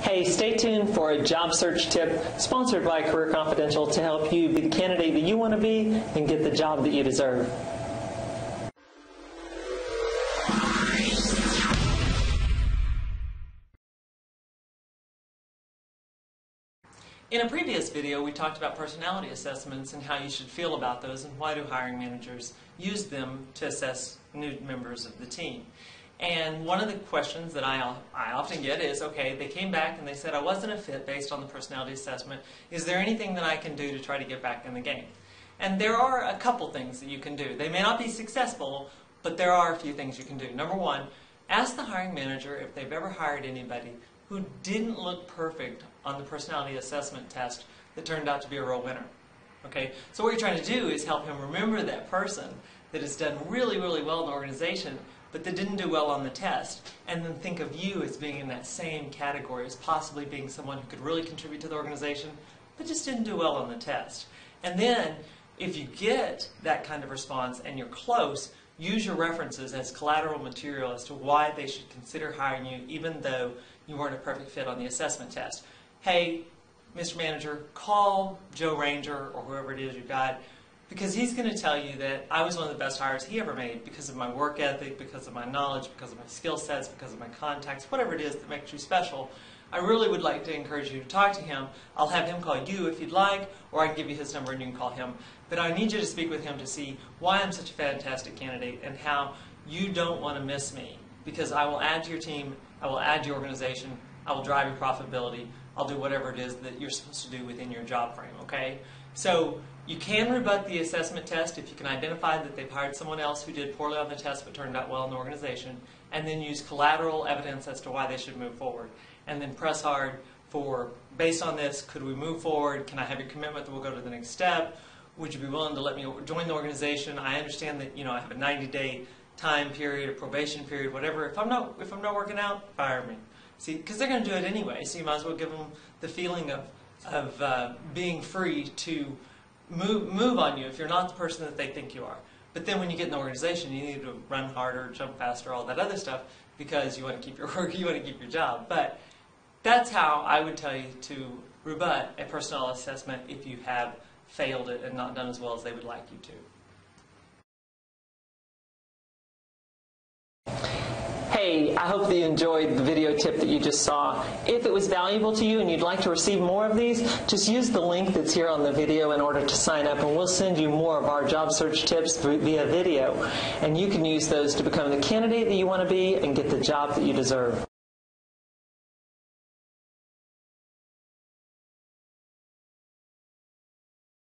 Hey, stay tuned for a job search tip sponsored by Career Confidential to help you be the candidate that you want to be and get the job that you deserve. In a previous video, we talked about personality assessments and how you should feel about those and why do hiring managers use them to assess new members of the team. And one of the questions that I often get is, okay, they came back and they said I wasn't a fit based on the personality assessment. Is there anything that I can do to try to get back in the game? And there are a couple things that you can do. They may not be successful, but there are a few things you can do. Number one, ask the hiring manager if they've ever hired anybody who didn't look perfect on the personality assessment test that turned out to be a real winner. Okay? So what you're trying to do is help him remember that person that has done really, really well in the organization, but that didn't do well on the test, and then think of you as being in that same category, as possibly being someone who could really contribute to the organization, but just didn't do well on the test. And then, if you get that kind of response and you're close, use your references as collateral material as to why they should consider hiring you, even though you weren't a perfect fit on the assessment test. Hey, Mr. Manager, call Joe Ranger or whoever it is you got, because he's going to tell you that I was one of the best hires he ever made because of my work ethic, because of my knowledge, because of my skill sets, because of my contacts, whatever it is that makes you special. I really would like to encourage you to talk to him. I'll have him call you if you'd like, or I can give you his number and you can call him. But I need you to speak with him to see why I'm such a fantastic candidate and how you don't want to miss me, because I will add to your team, I will add to your organization, I will drive your profitability, I'll do whatever it is that you're supposed to do within your job frame, okay? So you can rebut the assessment test if you can identify that they've hired someone else who did poorly on the test but turned out well in the organization, and then use collateral evidence as to why they should move forward. And then press hard for, based on this, could we move forward? Can I have your commitment that we'll go to the next step? Would you be willing to let me join the organization? I understand that, you know, I have a 90-day time period, a probation period, whatever. If I'm not working out, fire me. See, because they're going to do it anyway, so you might as well give them the feeling of being free to move on you if you're not the person that they think you are. But then when you get in the organization, you need to run harder, jump faster, all that other stuff, because you want to keep your work, you want to keep your job. But that's how I would tell you to rebut a personnel assessment if you have failed it and not done as well as they would like you to. Hey, I hope that you enjoyed the video tip that you just saw. If it was valuable to you and you'd like to receive more of these, just use the link that's here on the video in order to sign up, and we'll send you more of our job search tips via video. And you can use those to become the candidate that you want to be and get the job that you deserve.